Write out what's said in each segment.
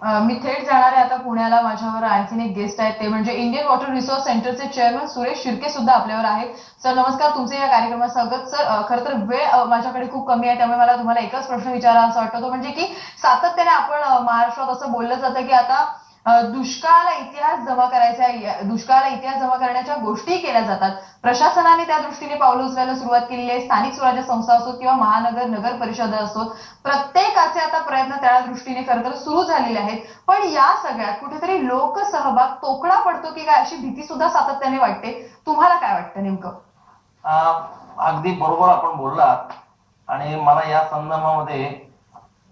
मी थेट जाणार आहे आता पुण्याला. माझ्यावर आणखीन एक गेस्ट आहेत, ते म्हणजे इंडियन वॉटर रिसोर्स सेंटरचे चेअरमन सुरेश शिर्के सुद्धा आपल्यावर आहेत. सर नमस्कार, तुमचे या कार्यक्रमात स्वागत. सर खरं तर वेळ माझ्याकडे खूप कमी आहे, त्यामुळे मला तुम्हाला एकच प्रश्न विचारावा वाटतो, तो म्हणजे की सातत्याने आपण महाराष्ट्रात असं बोललं जातं की आता दुष्काळाला इतिहास जमा करायचा, दुष्काळाला इतिहास जमा करण्याच्या गोष्टी केल्या जातात. प्रशासनाने त्या दृष्टीने पावलं उचलायला सुरुवात केलेली आहे. स्थानिक स्वराज्य संस्था असोत किंवा महानगर नगर परिषद असोत, प्रत्येकाचे आता प्रयत्न त्या दृष्टीने खरं तर सुरू झालेले आहेत. पण या सगळ्यात कुठेतरी लोकसहभाग तोकडा पडतो की काय, अशी भीती सुद्धा सातत्याने वाटते. तुम्हाला काय वाटतं नेमकं? अगदी बरोबर आपण बोललात. आणि मला या संदर्भामध्ये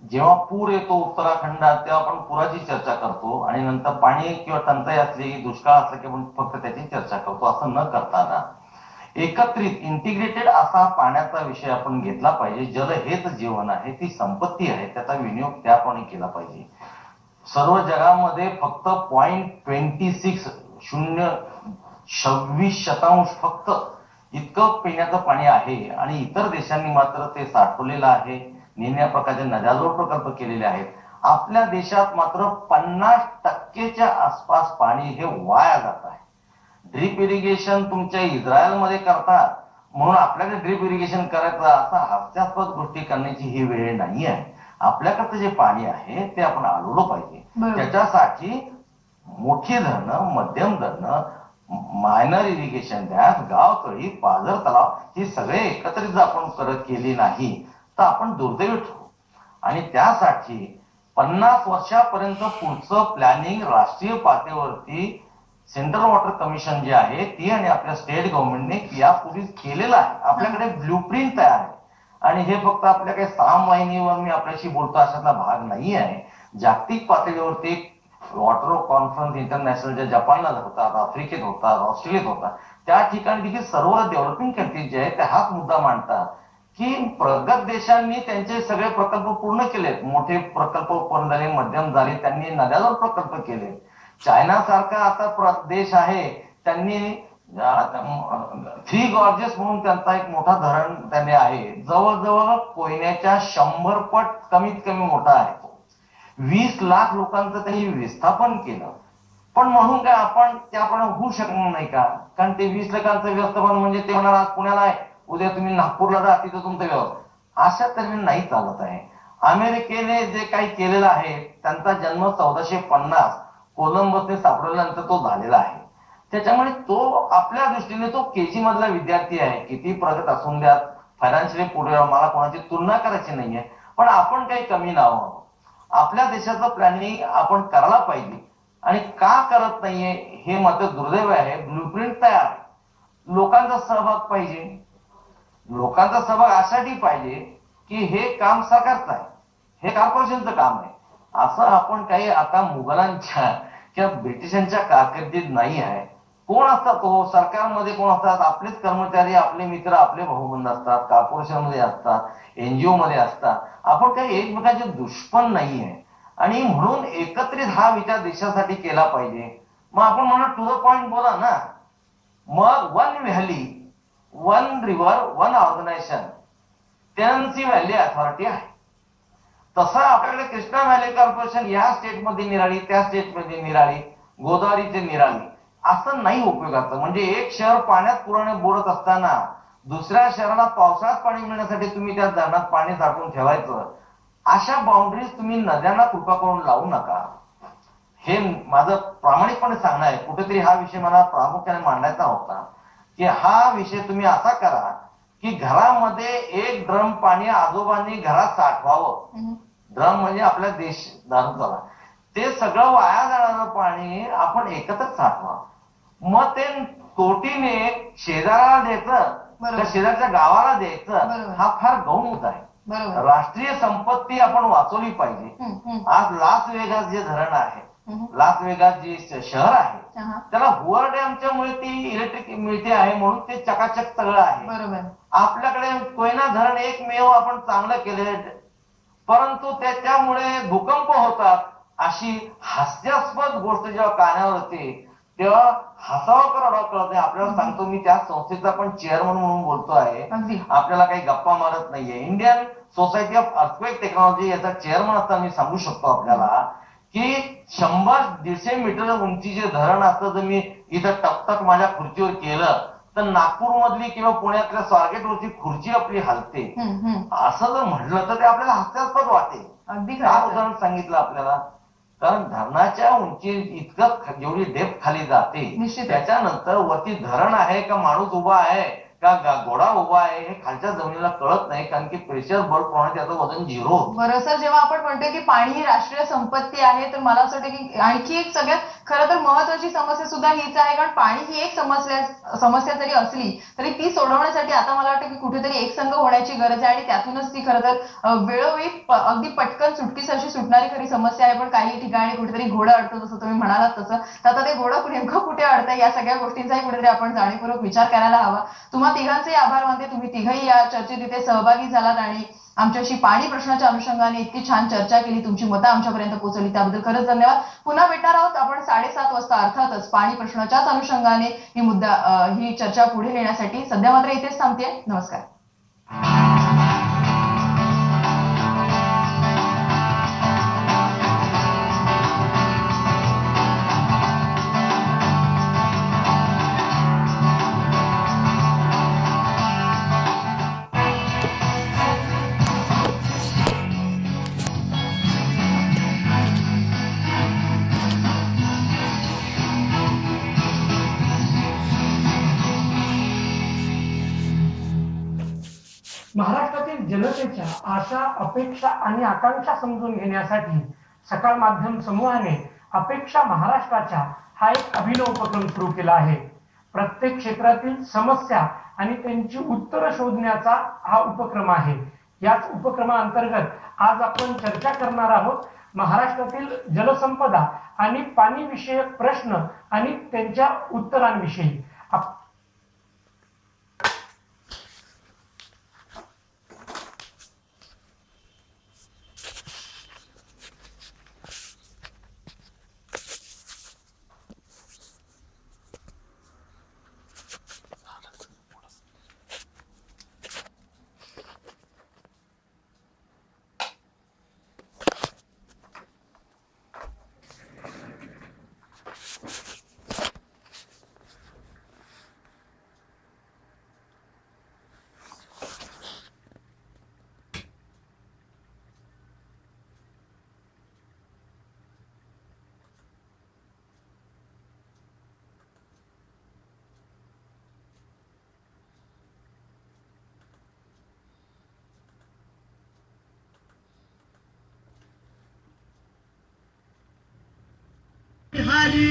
जेव्हा पूर येतो उत्तराखंडात तेव्हा आपण पुराची चर्चा करतो आणि नंतर पाणी किंवा टंचाई असली, दुष्काळ असला की आपण फक्त त्याची चर्चा करतो. असं न करताना एकत्रित इंटिग्रेटेड असा पाण्याचा विषय आपण घेतला पाहिजे. जल हेच जीवन आहे, ती संपत्ती आहे, त्याचा विनियोग त्याप्रमाणे केला पाहिजे. सर्व जगामध्ये फक्त 0.26 फक्त इतकं पिण्याचं पाणी आहे आणि इतर देशांनी मात्र ते साठवलेलं आहे. निम्या प्रकारचे नद्याजोड प्रकल्प केलेले आहेत. आपल्या देशात मात्र 50% आसपास पाणी हे वाया जात आहे. ड्रीप इरिगेशन तुमच्या इस्रायलमध्ये करतात म्हणून आपल्याकडे ड्रीप इरिगेशन करायचं असा हास्यास्पद गोष्टी करण्याची ही वेळ नाही आहे. आपल्याकडचं जे पाणी आहे ते आपण अडवलं पाहिजे. त्याच्यासाठी मोठी धरणं, मध्यम धरणं, मायनर इरिगेशन डॅम, गावतळी, पाझर तलाव ही सगळे एकत्रित जर आपण करत केली नाही तर आपण दुर्दैवी ठरू. आणि त्यासाठी 50 वर्षापर्यंत पुढचं प्लॅनिंग राष्ट्रीय पातळीवरती सेंट्रल वॉटर कमिशन जे आहे ती आणि आपल्या स्टेट गव्हर्नमेंटने यापूर्वी केलेलं आहे. आपल्याकडे ब्ल्यूप्रिंट तयार आहे आणि हे फक्त आपल्या काही 6 वाहिनीवर मी आपल्याशी बोलतो अशातला भाग नाही आहे. जागतिक पातळीवरती वॉटर कॉन्फरन्स इंटरनॅशनल ज्या जपानला होतात, आफ्रिकेत होतात, ऑस्ट्रेलियात होतात, त्या ठिकाणी देखील सर्व डेव्हलपिंग कंट्रीज जे आहेत ते हाच मुद्दा मांडतात की प्रगत देशांनी त्यांचे सगळे प्रकल्प पूर्ण केलेत. मोठे प्रकल्प पूर्ण झाले, मध्यम झाले, त्यांनी नद्याजोड प्रकल्प केले. चायना सारखा आता देश आहे, त्यांनी 3 गॉर्जेस म्हणून त्यांचा एक मोठा धरण त्यांनी आहे, जवळजवळ कोयन्याच्या 100 पट कमीत कमी मोठा आहे. 20 लाख लोकांचं त्यांनी विस्थापन केलं. पण म्हणून काय आपण त्याप्रमाणे होऊ शकणार नाही का? कारण ते 20 लाखांचं व्यवस्थापन म्हणजे ते म्हणणार आज पुण्याला आहे, उद्या तुम्ही नागपूरला जा, तिथं तुमचं व्यवस्था. अशा तऱ्हेने नाही चालत आहे. अमेरिकेने जे काही केलेलं आहे, त्यांचा जन्म 1450 कोलंबसने सापडल्यानंतर तो झालेला आहे. त्याच्यामुळे तो आपल्या दृष्टीने तो केजी मधला विद्यार्थी आहे. किती प्रगत असून द्या, फायनान्शियली पुढे, मला कोणाची तुलना करायची नाहीये, पण आपण काही कमी नाव. आपल्या देशाचं प्लॅनिंग आपण करायला पाहिजे आणि का करत नाहीये हे मात्र दुर्दैव आहे. ब्ल्यूप्रिंट तयार, लोकांचा सहभाग पाहिजे. लोकांचा सहभाग अशासाठी पाहिजे की हे काम सरकारचं आहे, हे कॉर्पोरेशनचं काम आहे. असं आपण काही आता मुघलांच्या किंवा ब्रिटिशांच्या कारकिर्दीत नाही आहे. कोण असतात तो सरकारमध्ये, कोण असतात आपलेच कर्मचारी, आपले मित्र, आपले भाऊबंद असतात, कॉर्पोरेशन मध्ये असतात, एनजीओ मध्ये असतात. आपण काही एकमेकांचे दुश्मन नाहीये आणि म्हणून एकत्रित हा विचार देशासाठी केला पाहिजे. मग आपण म्हणा टू द पॉइंट बोला ना. मग 1 valley 1 river 1 organisation, Tennessee valley authority आहे. तसं आपल्याकडे कृष्णा व्हॅली कॉर्पोरेशन या स्टेटमध्ये निराळी, त्या स्टेटमध्ये निराळी, गोदावरीचे निराळी, असं नाही उपयोगाचं. म्हणजे एक शहर पाण्यात पुराने बुडत असताना दुसऱ्या शहराला पावसाळ्यात पाणी मिळण्यासाठी तुम्ही त्या धरणात पाणी साठवून ठेवायचं, अशा बाउंड्रीज तुम्ही नद्यांना कृपा करून लावू नका. हे माझं प्रामाणिकपणे सांगणं आहे. कुठेतरी हा विषय मला प्रामुख्याने मांडायचा होता की हा विषय तुम्ही असा करा की घरामध्ये 1 ड्रम पाणी आजोबांनी घरात साठवावं. ड्रम म्हणजे आपल्या देश दारूचा, ते सगळं वाया जाणारं पाणी आपण एकत्र साठवा. मग ते तोटीने शेजाराला द्यायचं, त्या शेजारच्या गावाला द्यायचं, हा फार गौण आहे. राष्ट्रीय संपत्ती आपण वाचवली पाहिजे. आज लास वेगास जे धरण आहे, लास वेगास जे शहर आहे, त्याला हुअर डॅमच्यामुळे ती इलेक्ट्रिक मिळते आहे म्हणून ते चकाचक सगळं आहे. आपल्याकडे कोयना धरण एकमेव आपण चांगलं केले, परंतु त्याच्यामुळे भूकंप होतात. अशी हास्यास्पद गोष्ट जेव्हा कानावर होते तेव्हा हसावं करावं कळत नाही. आपल्याला सांगतो, मी त्या संस्थेचा पण चेअरमन म्हणून बोलतो आहे, आपल्याला काही गप्पा मारत नाहीये. Indian society of earthquake technology याचा चेअरमन असताना मी सांगू शकतो आपल्याला की 100-150 मीटर उंचीचे धरण असतं तर मी इथं टकटक माझ्या खुर्चीवर केलं तर नागपूरमधली किंवा पुण्यातल्या स्वारगेटवरची खुर्ची आपली हलते. असं जर म्हटलं तर ते आपल्याला हास्यास्पद वाटेल. अगदी काय उदाहरण सांगितलं आपल्याला, कारण धरणाच्या उंची इतकं जेवढी डेप्थ खाली जाते त्याच्यानंतर वरती धरण आहे का माणूस उभा आहे का घोडा उभा आहे हे खालच्या जमिनीला कळत नाही, कारण की प्रेशर बल्ब प्रमाणे त्याचं वजन 0. बरं सर, जेव्हा आपण म्हणतोय की पाणी ही राष्ट्रीय संपत्ती आहे, तर मला असं वाटतं की आणखी एक सगळ्यात खरं तर महत्वाची समस्या सुद्धा हीच आहे, कारण पाणी ही एक समस्या जरी असली तरी ती सोडवण्यासाठी आता मला वाटतं की कुठेतरी एकसंघ होण्याची गरज आहे आणि त्यातूनच ती खरं तर वेळोवेळी अगदी पटकन सुटकीसाठी सुटणारी खरी समस्या आहे. पण काही ठिकाणी कुठेतरी घोडं अडतं, जसं तुम्ही म्हणालात तसं. तर आता ते घोडं नेमकं कुठे अडतंय या सगळ्या गोष्टींचाही कुठेतरी आपण जाणीवपूर्वक विचार करायला हवा. तुम्हा तिघांचे आभार मानते, तुम्ही तिघही या चर्चेत इथे सहभागी झालात आणि आमच्याशी पाणी प्रश्नाच्या अनुषंगाने इतकी छान चर्चा केली, तुमची मतं आमच्यापर्यंत पोहोचवली त्याबद्दल खरंच धन्यवाद. पुन्हा भेटणार आहोत आपण 7:30 वाजता, अर्थातच पाणी प्रश्नाच्याच अनुषंगाने ही चर्चा पुढे नेण्यासाठी. सध्या मात्र इथेच थांबते. नमस्कार. महाराष्ट्रातील जनतेच्या आशा, अपेक्षा आणि आकांक्षा समजून घेण्यासाठी सकाळ माध्यम समूहाने अपेक्षा महाराष्ट्राच्या हा एक अभिनव उपक्रम सुरू केला आहे. प्रत्येक क्षेत्रातील समस्या आणि त्यांची उत्तरं शोधण्याचा हा उपक्रम आहे. याच उपक्रमाअंतर्गत आज आपण चर्चा करणार आहोत महाराष्ट्रातील जलसंपदा आणि पाणी विषयक प्रश्न आणि त्यांच्या उत्तरांविषयी. हरी